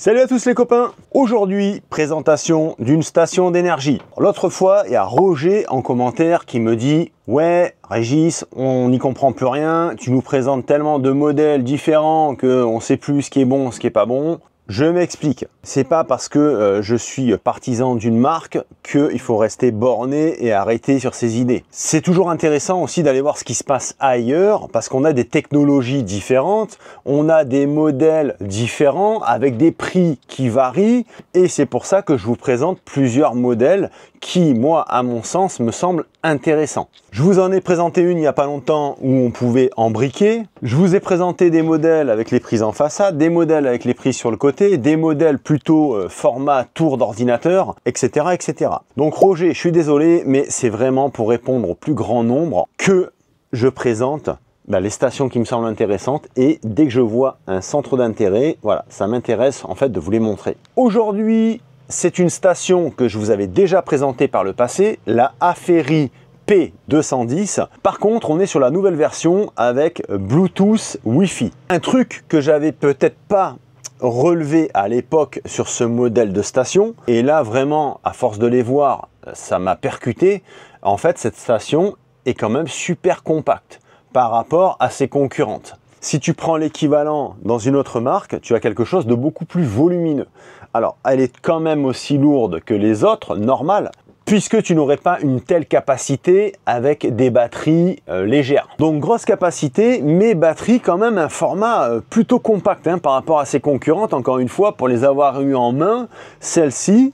Salut à tous les copains. Aujourd'hui, présentation d'une station d'énergie. L'autre fois, il y a Roger en commentaire qui me dit « Ouais, Régis, on n'y comprend plus rien, tu nous présentes tellement de modèles différents qu'on ne sait plus ce qui est bon, ce qui est pas bon. » Je m'explique. C'est pas parce que je suis partisan d'une marque qu'il faut rester borné et arrêter sur ses idées. C'est toujours intéressant aussi d'aller voir ce qui se passe ailleurs parce qu'on a des technologies différentes, on a des modèles différents avec des prix qui varient et c'est pour ça que je vous présente plusieurs modèles qui, moi, à mon sens, me semblent intéressants. Je vous en ai présenté une il n'y a pas longtemps où on pouvait embriquer. Je vous ai présenté des modèles avec les prises en façade, des modèles avec les prises sur le côté, des modèles plutôt format tour d'ordinateur, etc., etc. Donc Roger, je suis désolé, mais c'est vraiment pour répondre au plus grand nombre que je présente les stations qui me semblent intéressantes et dès que je vois un centre d'intérêt, voilà, ça m'intéresse en fait de vous les montrer. Aujourd'hui, c'est une station que je vous avais déjà présentée par le passé, la Aferri P210. Par contre, on est sur la nouvelle version avec Bluetooth Wi-Fi. Un truc que j'avais peut-être pas relevé à l'époque sur ce modèle de station, et là vraiment, à force de les voir, ça m'a percuté. En fait, cette station est quand même super compacte par rapport à ses concurrentes. Si tu prends l'équivalent dans une autre marque, tu as quelque chose de beaucoup plus volumineux. Alors, elle est quand même aussi lourde que les autres, normales, puisque tu n'aurais pas une telle capacité avec des batteries légères. Donc, grosse capacité, mais batterie quand même un format plutôt compact par rapport à ses concurrentes. Encore une fois, pour les avoir eues en main, celle-ci,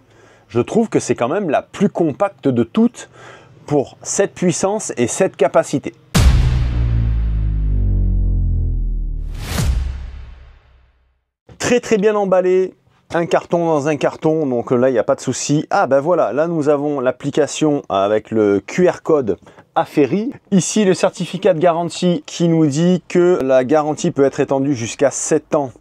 je trouve que c'est quand même la plus compacte de toutes pour cette puissance et cette capacité. Très bien emballé, un carton dans un carton, donc là il n'y a pas de souci. Ah ben voilà, là nous avons l'application avec le QR code Aferri. Ici le certificat de garantie qui nous dit que la garantie peut être étendue jusqu'à 7 ans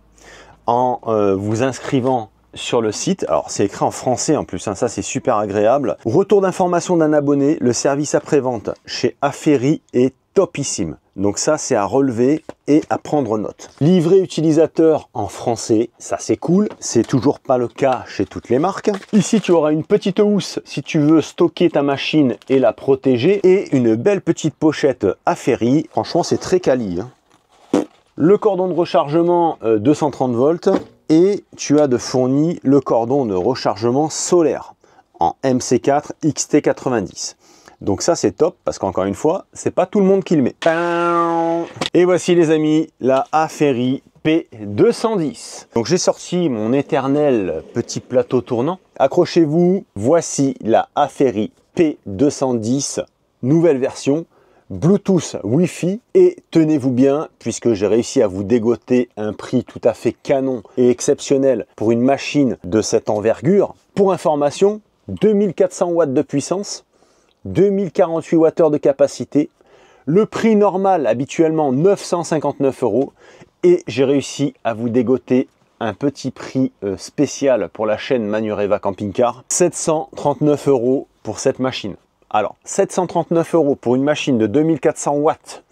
en vous inscrivant sur le site. Alors c'est écrit en français en plus, ça c'est super agréable. Retour d'information d'un abonné, le service après-vente chez Aferri est topissime. Donc ça c'est à relever et à prendre note. Livret utilisateur en français, ça c'est cool. C'est toujours pas le cas chez toutes les marques. Ici tu auras une petite housse si tu veux stocker ta machine et la protéger. Et une belle petite pochette Aferri. Franchement c'est très quali. Le cordon de rechargement 230 volts. Et tu as de fourni le cordon de rechargement solaire en MC4 XT90. Donc ça c'est top parce qu'encore une fois, c'est pas tout le monde qui le met. Et voici les amis, la Aferri P210. Donc j'ai sorti mon éternel petit plateau tournant. Accrochez-vous, voici la Aferri P210, nouvelle version, Bluetooth Wi-Fi. Et tenez-vous bien, puisque j'ai réussi à vous dégoter un prix tout à fait canon et exceptionnel pour une machine de cette envergure. Pour information, 2400 watts de puissance, 2048 Wh de capacité, le prix normal habituellement 959 € et j'ai réussi à vous dégoter un petit prix spécial pour la chaîne Manureva Camping Car, 739 € pour cette machine. Alors 739 € pour une machine de 2400 watts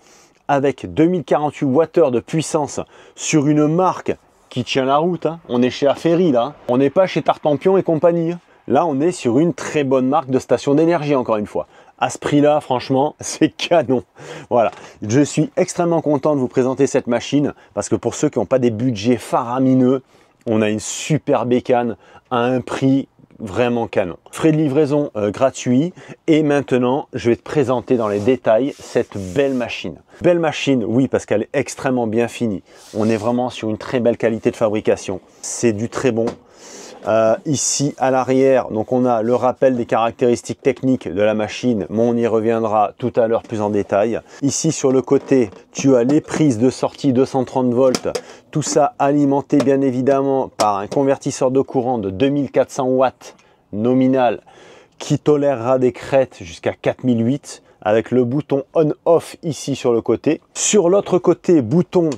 avec 2048 Wh de puissance sur une marque qui tient la route, on est chez Aferri là, on n'est pas chez Tartampion et compagnie. Là, on est sur une très bonne marque de station d'énergie, encore une fois. À ce prix-là, franchement, c'est canon. Voilà, je suis extrêmement content de vous présenter cette machine parce que pour ceux qui n'ont pas des budgets faramineux, on a une super bécane à un prix vraiment canon. Frais de livraison gratuit. Et maintenant, je vais te présenter dans les détails cette belle machine. Belle machine, oui, parce qu'elle est extrêmement bien finie. On est vraiment sur une très belle qualité de fabrication. C'est du très bon. Ici à l'arrière, donc on a le rappel des caractéristiques techniques de la machine, mais on y reviendra tout à l'heure plus en détail. Ici sur le côté, tu as les prises de sortie 230 volts, tout ça alimenté bien évidemment par un convertisseur de courant de 2400 watts nominal qui tolérera des crêtes jusqu'à 4008 avec le bouton on-off ici sur le côté. Sur l'autre côté, bouton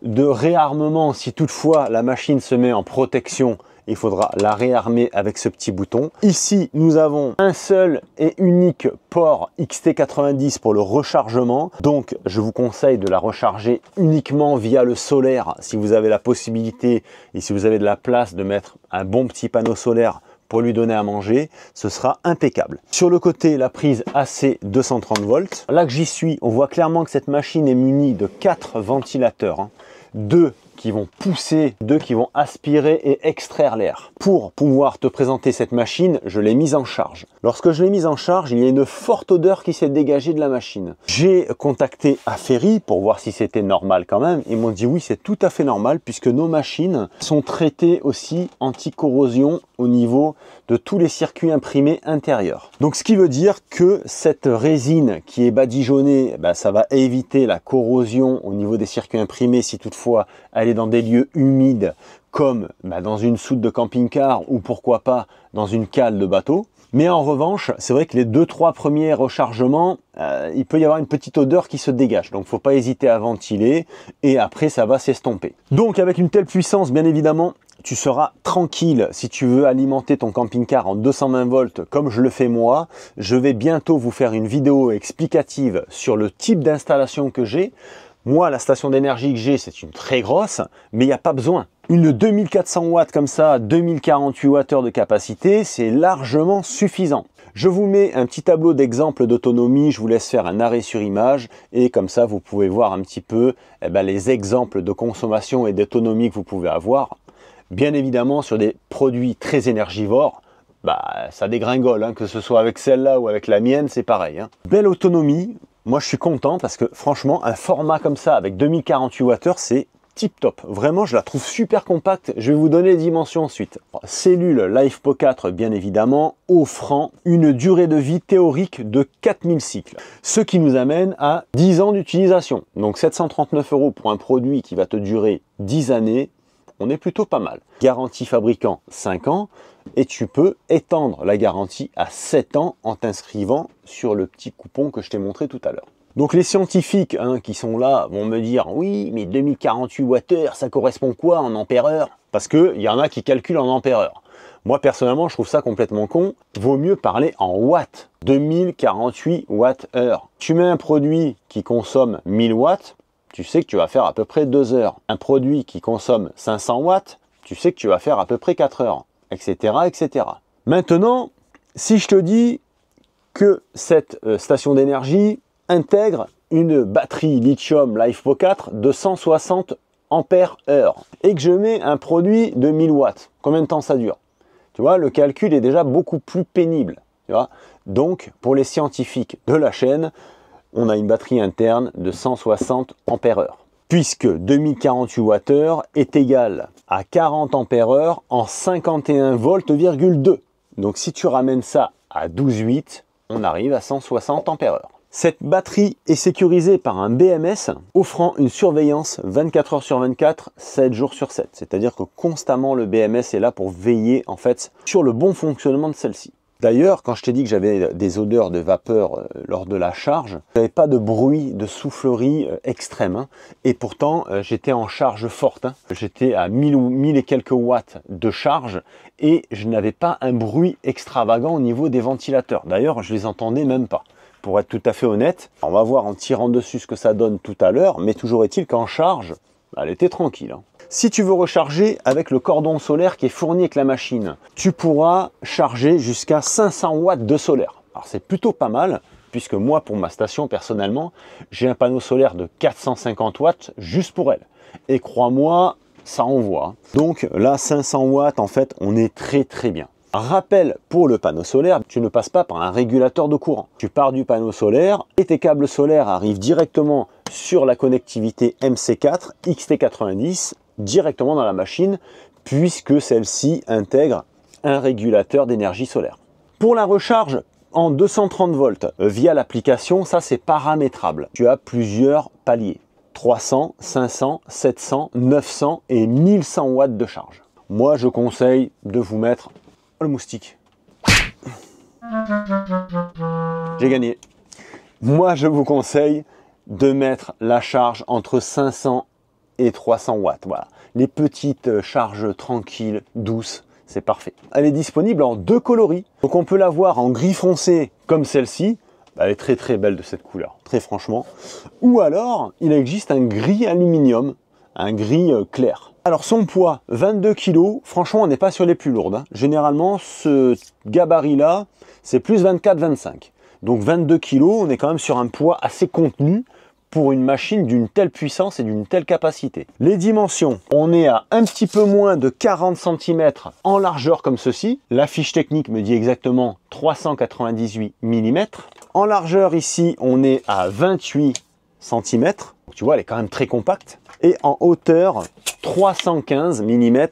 de réarmement si toutefois la machine se met en protection il faudra la réarmer avec ce petit bouton. Ici, nous avons un seul et unique port XT90 pour le rechargement. Donc, je vous conseille de la recharger uniquement via le solaire si vous avez la possibilité et si vous avez de la place de mettre un bon petit panneau solaire pour lui donner à manger, ce sera impeccable. Sur le côté, la prise AC 230 volts. Là que j'y suis, on voit clairement que cette machine est munie de 4 ventilateurs. 2 qui vont pousser, 2 qui vont aspirer et extraire l'air. Pour pouvoir te présenter cette machine, je l'ai mise en charge. Lorsque je l'ai mise en charge, il y a une forte odeur qui s'est dégagée de la machine. J'ai contacté Aferri pour voir si c'était normal quand même. Ils m'ont dit oui, c'est tout à fait normal puisque nos machines sont traitées aussi anti-corrosion au niveau de tous les circuits imprimés intérieurs. Donc ce qui veut dire que cette résine qui est badigeonnée, ça va éviter la corrosion au niveau des circuits imprimés si toutefois elle est dans des lieux humides comme dans une soute de camping-car ou pourquoi pas dans une cale de bateau. Mais en revanche, c'est vrai que les 2-3 premiers rechargements, il peut y avoir une petite odeur qui se dégage. Donc, il ne faut pas hésiter à ventiler et après, ça va s'estomper. Donc, avec une telle puissance, bien évidemment, tu seras tranquille si tu veux alimenter ton camping-car en 220 volts comme je le fais moi. Je vais bientôt vous faire une vidéo explicative sur le type d'installation que j'ai. Moi, la station d'énergie que j'ai, c'est une très grosse, mais il n'y a pas besoin. Une 2400 watts comme ça, 2048 Wh de capacité, c'est largement suffisant. Je vous mets un petit tableau d'exemple d'autonomie, je vous laisse faire un arrêt sur image et comme ça, vous pouvez voir un petit peu les exemples de consommation et d'autonomie que vous pouvez avoir. Bien évidemment, sur des produits très énergivores, ça dégringole, que ce soit avec celle-là ou avec la mienne, c'est pareil. Belle autonomie. Moi, je suis content parce que franchement, un format comme ça avec 2048 Wh, c'est tip top. Vraiment, je la trouve super compacte. Je vais vous donner les dimensions ensuite. Cellule LiFePO 4, bien évidemment, offrant une durée de vie théorique de 4000 cycles. Ce qui nous amène à 10 ans d'utilisation. Donc 739 € pour un produit qui va te durer 10 années. On est plutôt pas mal. Garantie fabricant 5 ans et tu peux étendre la garantie à 7 ans en t'inscrivant sur le petit coupon que je t'ai montré tout à l'heure. Donc les scientifiques qui sont là vont me dire oui mais 2048 Wh ça correspond quoi en ampères-heure? Parce qu'il y en a qui calculent en ampères-heure. Moi personnellement je trouve ça complètement con. Vaut mieux parler en watts. 2048 Wh. Tu mets un produit qui consomme 1000 watts, tu sais que tu vas faire à peu près 2 heures. Un produit qui consomme 500 watts, tu sais que tu vas faire à peu près 4 heures, etc. etc. Maintenant, si je te dis que cette station d'énergie intègre une batterie lithium LiFePO 4 de 160 ampères heure et que je mets un produit de 1000 watts, combien de temps ça dure? Tu vois, le calcul est déjà beaucoup plus pénible. Tu vois, donc, pour les scientifiques de la chaîne, on a une batterie interne de 160 ampères heure. Puisque 2048 Wh est égal à 40 ampères heure en 51 volts,2. Donc si tu ramènes ça à 12,8, on arrive à 160 ampères heure. Cette batterie est sécurisée par un BMS offrant une surveillance 24 heures sur 24, 7 jours sur 7. C'est-à-dire que constamment le BMS est là pour veiller en fait sur le bon fonctionnement de celle-ci. D'ailleurs, quand je t'ai dit que j'avais des odeurs de vapeur lors de la charge, je n'avais pas de bruit de soufflerie extrême. Et pourtant, j'étais en charge forte. J'étais à 1000 et quelques watts de charge et je n'avais pas un bruit extravagant au niveau des ventilateurs. D'ailleurs, je les entendais même pas. Pour être tout à fait honnête, on va voir en tirant dessus ce que ça donne tout à l'heure, mais toujours est-il qu'en charge, elle était tranquille. Si tu veux recharger avec le cordon solaire qui est fourni avec la machine, tu pourras charger jusqu'à 500 watts de solaire. Alors c'est plutôt pas mal, puisque moi pour ma station personnellement, j'ai un panneau solaire de 450 watts juste pour elle. Et crois-moi, ça envoie. Donc là 500 watts en fait, on est très bien. Rappel pour le panneau solaire, tu ne passes pas par un régulateur de courant. Tu pars du panneau solaire et tes câbles solaires arrivent directement sur la connectivité MC4 XT90 directement dans la machine puisque celle-ci intègre un régulateur d'énergie solaire. Pour la recharge en 230 volts via l'application, ça c'est paramétrable. Tu as plusieurs paliers. 300, 500, 700, 900 et 1100 watts de charge. Moi je conseille de vous mettre le moustique. J'ai gagné. Moi je vous conseille de mettre la charge entre 500 et 300 watts. Voilà. Les petites charges tranquilles, douces, c'est parfait. Elle est disponible en 2 coloris. Donc on peut la voir en gris foncé comme celle-ci. Elle est très très belle de cette couleur, très franchement. Ou alors, il existe un gris aluminium, un gris clair. Alors son poids, 22 kg, franchement on n'est pas sur les plus lourdes. Hein. Généralement, ce gabarit-là, c'est plus 24-25. Donc 22 kg, on est quand même sur un poids assez contenu pour une machine d'une telle puissance et d'une telle capacité. Les dimensions, on est à un petit peu moins de 40 cm en largeur comme ceci. La fiche technique me dit exactement 398 mm. En largeur ici, on est à 28 cm. Tu vois, elle est quand même très compacte. Et en hauteur, 315 mm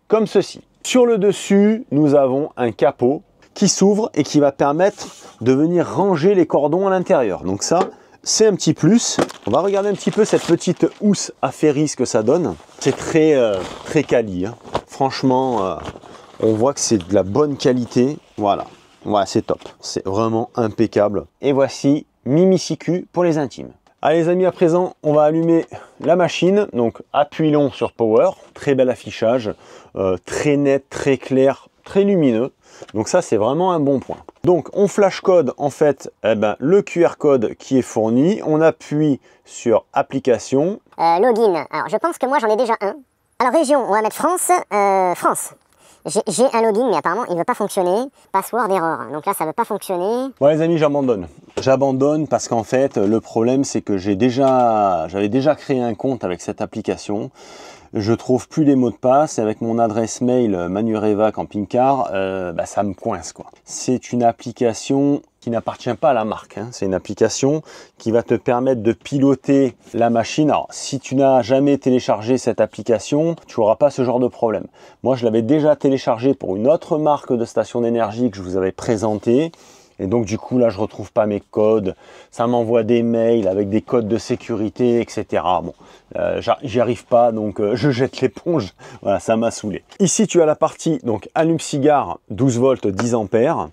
comme ceci. Sur le dessus, nous avons un capot qui s'ouvre et qui va permettre de venir ranger les cordons à l'intérieur. Donc ça, c'est un petit plus. On va regarder un petit peu cette petite housse à ferris, ce que ça donne. C'est très quali. Hein. Franchement, on voit que c'est de la bonne qualité. Voilà, voilà, c'est top. C'est vraiment impeccable. Et voici Mimicicu pour les intimes. Allez les amis, à présent, on va allumer la machine. Donc appui long sur Power. Très bel affichage. Très net, très clair, très lumineux. Donc ça, c'est vraiment un bon point. Donc on flash code en fait le QR code qui est fourni. On appuie sur application. Login. Alors je pense que moi j'en ai déjà un. Alors région, on va mettre France. France. J'ai un login mais apparemment il ne veut pas fonctionner. Password error. Donc là ça ne veut pas fonctionner. Bon les amis, j'abandonne. J'abandonne parce qu'en fait le problème c'est que j'avais déjà créé un compte avec cette application. Je trouve plus les mots de passe et avec mon adresse mail Manureva camping-car, ça me coince quoi. C'est une application qui n'appartient pas à la marque. Hein. C'est une application qui va te permettre de piloter la machine. Alors, si tu n'as jamais téléchargé cette application, tu n'auras pas ce genre de problème. Moi, je l'avais déjà téléchargé pour une autre marque de station d'énergie que je vous avais présentée. Et donc du coup là je retrouve pas mes codes, ça m'envoie des mails avec des codes de sécurité, etc. Bon, j'y arrive pas, donc je jette l'éponge. Voilà, ça m'a saoulé. Ici tu as la partie donc allume-cigare 12 volts 10 ampères,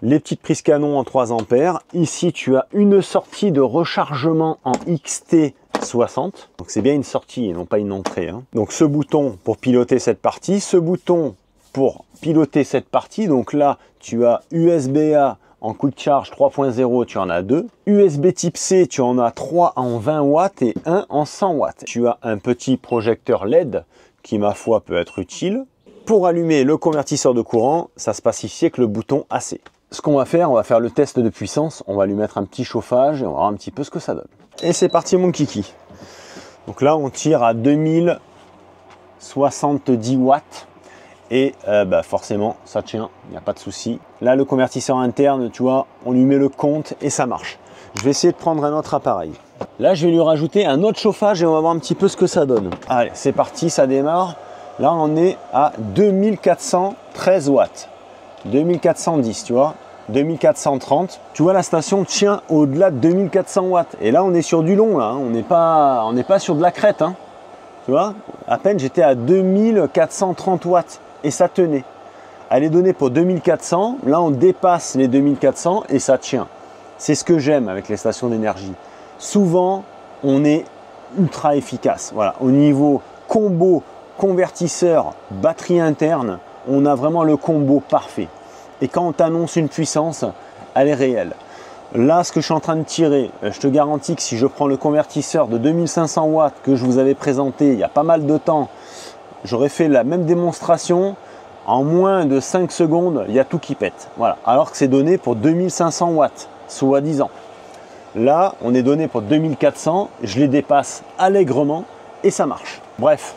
les petites prises canon en 3 ampères. Ici tu as une sortie de rechargement en XT60. Donc c'est bien une sortie et non pas une entrée. Hein. Donc ce bouton pour piloter cette partie, ce bouton pour piloter cette partie. Donc là tu as USB-A en Quick Charge 3.0, tu en as 2. USB type C, tu en as 3 en 20 watts et 1 en 100 watts. Tu as un petit projecteur LED qui, ma foi, peut être utile. Pour allumer le convertisseur de courant, ça se passe ici avec le bouton AC. Ce qu'on va faire, on va faire le test de puissance. On va lui mettre un petit chauffage et on va voir un petit peu ce que ça donne. Et c'est parti mon kiki. Donc là, on tire à 2070 watts. Et forcément ça tient, il n'y a pas de souci. Là le convertisseur interne, tu vois, on lui met le compte et ça marche. Je vais essayer de prendre un autre appareil. Là je vais lui rajouter un autre chauffage et on va voir un petit peu ce que ça donne. Allez, c'est parti, ça démarre. Là on est à 2413 watts. 2410, tu vois, 2430. Tu vois la station tient au-delà de 2400 watts. Et là on est sur du long, là, hein. On n'est pas sur de la crête. Hein. Tu vois, à peine j'étais à 2430 watts. Et ça tenait. Elle est donnée pour 2400. Là, on dépasse les 2400 et ça tient. C'est ce que j'aime avec les stations d'énergie. Souvent, on est ultra efficace. Voilà, au niveau combo, convertisseur, batterie interne, on a vraiment le combo parfait. Et quand on t'annonce une puissance, elle est réelle. Là, ce que je suis en train de tirer, je te garantis que si je prends le convertisseur de 2500 watts que je vous avais présenté il y a pas mal de temps, j'aurais fait la même démonstration, en moins de 5 secondes, il y a tout qui pète. Voilà. Alors que c'est donné pour 2500 watts, soi-disant. Là, on est donné pour 2400, je les dépasse allègrement et ça marche. Bref,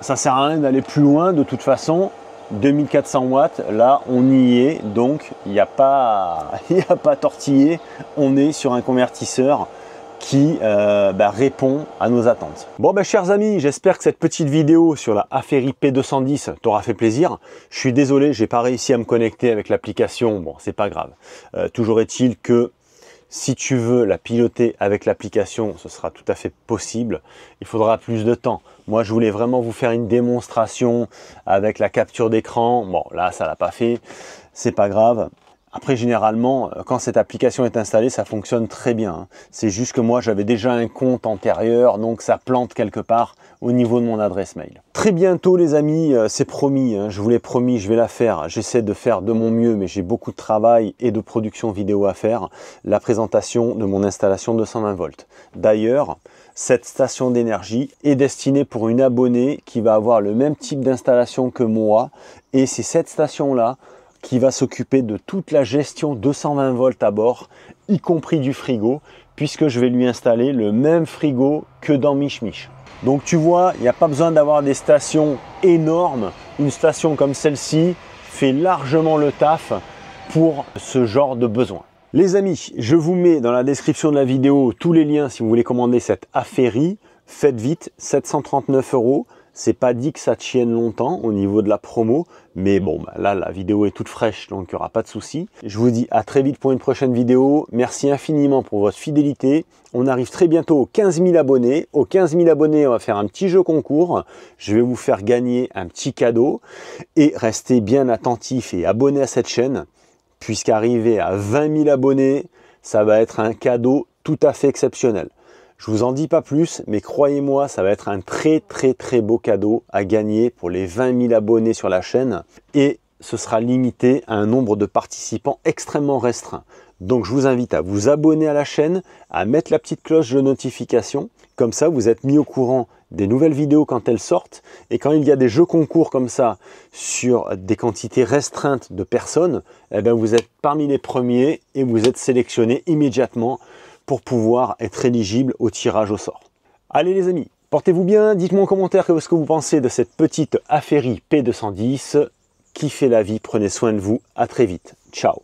ça sert à rien d'aller plus loin de toute façon. 2400 watts, là on y est, donc il n'y a pas tortillé, on est sur un convertisseur qui répond à nos attentes. Bon chers amis, j'espère que cette petite vidéo sur la Aferi P210 t'aura fait plaisir. Je suis désolé, j'ai pas réussi à me connecter avec l'application, bon c'est pas grave. Toujours est-il que si tu veux la piloter avec l'application, ce sera tout à fait possible. Il faudra plus de temps. Moi, je voulais vraiment vous faire une démonstration avec la capture d'écran. Bon, là, ça l'a pas fait. C'est pas grave. Après, généralement, quand cette application est installée, ça fonctionne très bien, hein. C'est juste que moi, j'avais déjà un compte antérieur, donc ça plante quelque part au niveau de mon adresse mail. Très bientôt, les amis, c'est promis, hein, je vous l'ai promis, je vais la faire. J'essaie de faire de mon mieux, mais j'ai beaucoup de travail et de production vidéo à faire. La présentation de mon installation 220 volts. D'ailleurs, cette station d'énergie est destinée pour une abonnée qui va avoir le même type d'installation que moi. Et c'est cette station-là qui va s'occuper de toute la gestion 220 volts à bord, y compris du frigo, puisque je vais lui installer le même frigo que dans Mich Mich. Donc tu vois, il n'y a pas besoin d'avoir des stations énormes. Une station comme celle-ci fait largement le taf pour ce genre de besoin. Les amis, je vous mets dans la description de la vidéo tous les liens si vous voulez commander cette Aferi. Faites vite, 739 €. C'est pas dit que ça tienne longtemps au niveau de la promo, mais bon, là la vidéo est toute fraîche, donc il n'y aura pas de souci. Je vous dis à très vite pour une prochaine vidéo. Merci infiniment pour votre fidélité. On arrive très bientôt aux 15 000 abonnés. Aux 15 000 abonnés, on va faire un petit jeu concours. Je vais vous faire gagner un petit cadeau. Et restez bien attentifs et abonnés à cette chaîne, puisqu'arriver à 20 000 abonnés, ça va être un cadeau tout à fait exceptionnel. Je vous en dis pas plus, mais croyez-moi, ça va être un très beau cadeau à gagner pour les 20 000 abonnés sur la chaîne. Et ce sera limité à un nombre de participants extrêmement restreint. Donc je vous invite à vous abonner à la chaîne, à mettre la petite cloche de notification. Comme ça, vous êtes mis au courant des nouvelles vidéos quand elles sortent. Et quand il y a des jeux concours comme ça, sur des quantités restreintes de personnes, eh bien vous êtes parmi les premiers et vous êtes sélectionnés immédiatement pour pouvoir être éligible au tirage au sort. Allez les amis, portez-vous bien, dites-moi en commentaire ce que vous pensez de cette petite Aferi P210. Kiffez la vie, prenez soin de vous, à très vite, ciao.